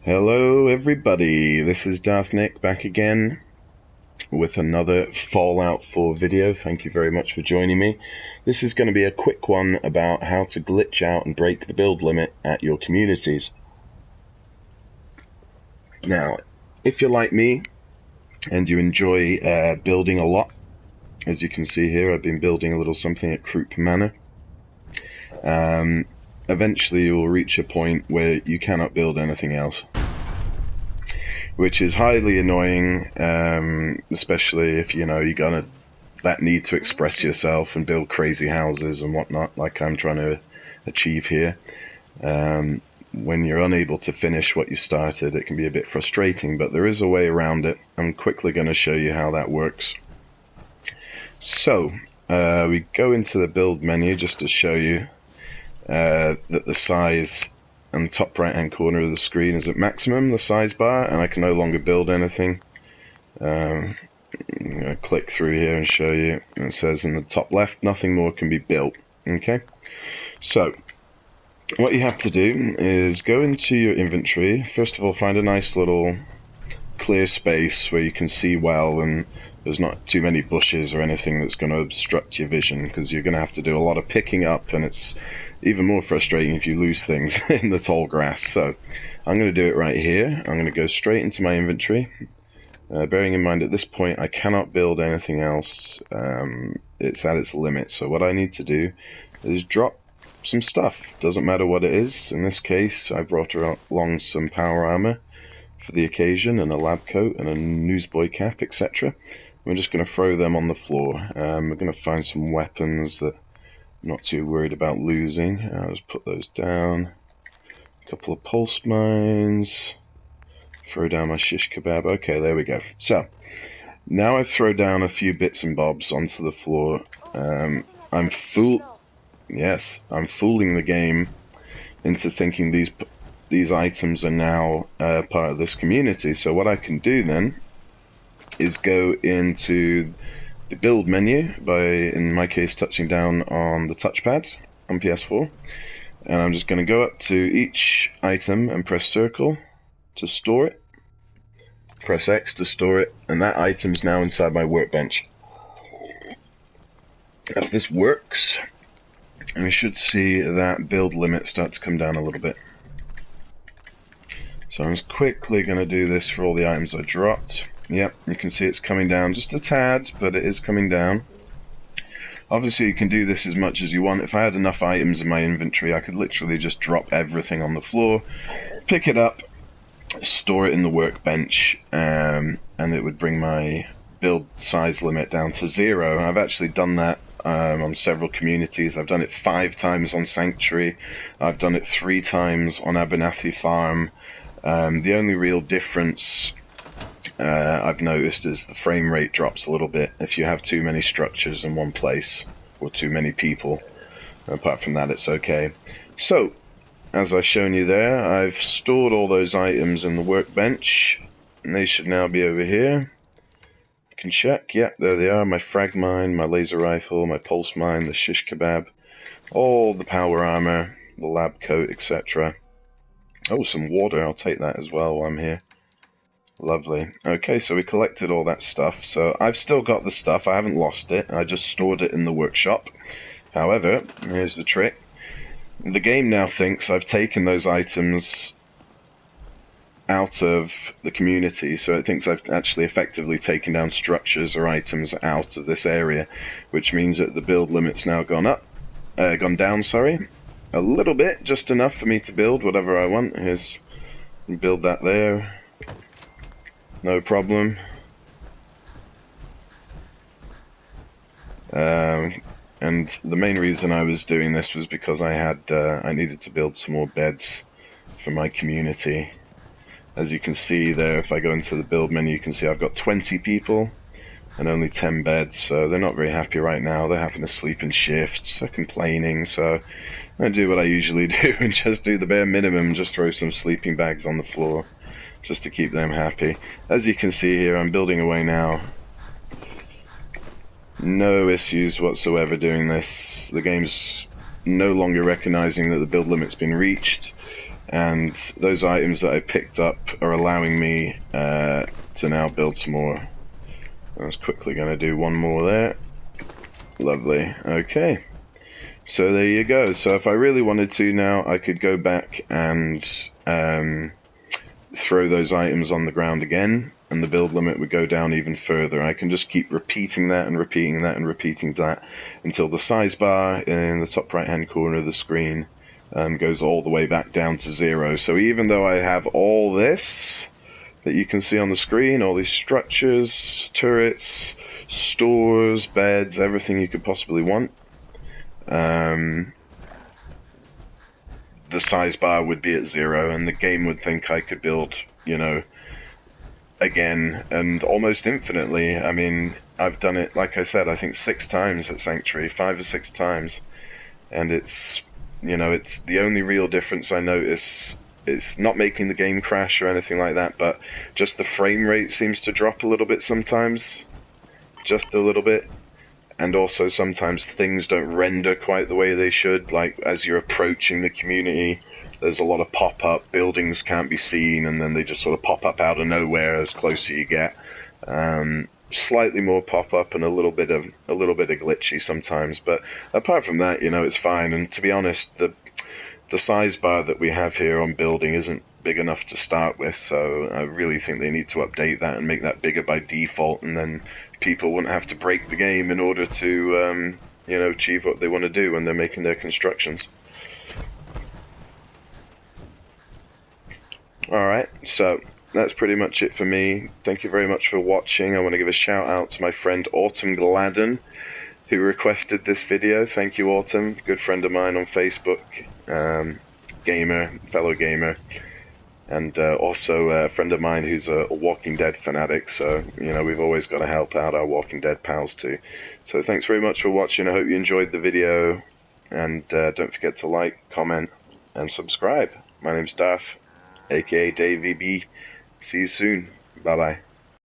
Hello everybody, this is Darth Nick back again with another Fallout 4 video. Thank you very much for joining me. This is going to be a quick one about how to glitch out and break the build limit at your communities. Now, if you're like me and you enjoy building a lot, as you can see here, I've been building a little something at Croup Manor. Eventually you will reach a point where you cannot build anything else, which is highly annoying, especially if you got that need to express yourself and build crazy houses and whatnot, like I'm trying to achieve here. When you're unable to finish what you started, it can be a bit frustrating, but there is a way around it. I'm quickly going to show you how that works. So we go into the build menu just to show you that the size and the top right hand corner of the screen is at maximum, the size bar, and I can no longer build anything. I'm going to click through here and show you, and it says in the top left, nothing more can be built. Okay, so what you have to do is go into your inventory. First of all, find a nice little clear space where you can see well and there's not too many bushes or anything that's going to obstruct your vision, because you're going to have to do a lot of picking up, and it's even more frustrating if you lose things in the tall grass. So I'm going to do it right here. I'm going to go straight into my inventory, bearing in mind at this point I cannot build anything else. It's at its limit, so what I need to do is drop some stuff. Doesn't matter what it is. In this case I brought along some power armor for the occasion, and a lab coat and a newsboy cap, etc. We're just going to throw them on the floor. We're going to find some weapons that I'm not too worried about losing. I'll just put those down. A couple of pulse mines. Throw down my shish kebab. Okay, there we go. So now I've thrown down a few bits and bobs onto the floor. I'm fooling the game into thinking these items are now part of this community. So what I can do then is go into the build menu by, in my case, touching down on the touchpad on PS4, and I'm just going to go up to each item and press circle to store it, press X to store it, and that item's now inside my workbench. If this works, we should see that build limit start to come down a little bit. So I'm just quickly going to do this for all the items I dropped. Yep, you can see it's coming down just a tad, but it is coming down. Obviously you can do this as much as you want. If I had enough items in my inventory, I could literally just drop everything on the floor, pick it up, store it in the workbench, and it would bring my build size limit down to 0. I've actually done that on several communities. I've done it 5 times on Sanctuary. I've done it 3 times on Abernathy Farm. The only real difference I've noticed is the frame rate drops a little bit if you have too many structures in one place or too many people. Apart from that, it's okay. So, as I've shown you there, I've stored all those items in the workbench, and they should now be over here. You can check, yep, there they are, my frag mine, my laser rifle, my pulse mine, the shish kebab, all the power armor, the lab coat, etc. Oh, some water, I'll take that as well while I'm here. Lovely. Okay, so we collected all that stuff. So I've still got the stuff, I haven't lost it, I just stored it in the workshop. However, here's the trick. The game now thinks I've taken those items out of the community, so it thinks I've actually effectively taken down structures or items out of this area, which means that the build limit's now gone down, sorry. A little bit, just enough for me to build whatever I want. Here's, build that there. No problem. And the main reason I was doing this was because I needed to build some more beds for my community. As you can see there, if I go into the build menu, you can see I've got 20 people and only 10 beds, so they're not very happy right now. They're having to sleep in shifts, they're complaining, so I do what I usually do and just do the bare minimum, just throw some sleeping bags on the floor, just to keep them happy. As you can see here, I'm building away now. No issues whatsoever doing this. The game's no longer recognizing that the build limit's been reached, and those items that I picked up are allowing me to now build some more. I was quickly going to do one more there. Lovely. Okay. So there you go. So if I really wanted to now, I could go back and throw those items on the ground again, and the build limit would go down even further. I can just keep repeating that and repeating that and repeating that until the size bar in the top right hand corner of the screen goes all the way back down to 0. So even though I have all this that you can see on the screen, all these structures, turrets, stores, beds, everything you could possibly want, the size bar would be at 0, and the game would think I could build, you know, again, and almost infinitely. I mean, I've done it, like I said, I think 6 times at Sanctuary, 5 or 6 times, and it's, you know, it's the only real difference I notice. It's not making the game crash or anything like that, but just the frame rate seems to drop a little bit sometimes, just a little bit. And also sometimes things don't render quite the way they should, like as you're approaching the community, there's a lot of pop-up, buildings can't be seen, and then they just sort of pop up out of nowhere as closer you get. Slightly more pop-up and a little bit of glitchy sometimes, but apart from that, you know, it's fine. And to be honest, the size bar that we have here on building isn't big enough to start with, so I really think they need to update that and make that bigger by default, and then people wouldn't have to break the game in order to you know, achieve what they want to do when they're making their constructions. Alright, so that's pretty much it for me. Thank you very much for watching. I want to give a shout out to my friend Autumn Gladden, who requested this video. Thank you, Autumn, good friend of mine on Facebook, fellow gamer, and also a friend of mine who's a Walking Dead fanatic, so, you know, we've always got to help out our Walking Dead pals too. So thanks very much for watching. I hope you enjoyed the video, and don't forget to like, comment, and subscribe. My name's Darth, aka Dave VB. See you soon. Bye bye.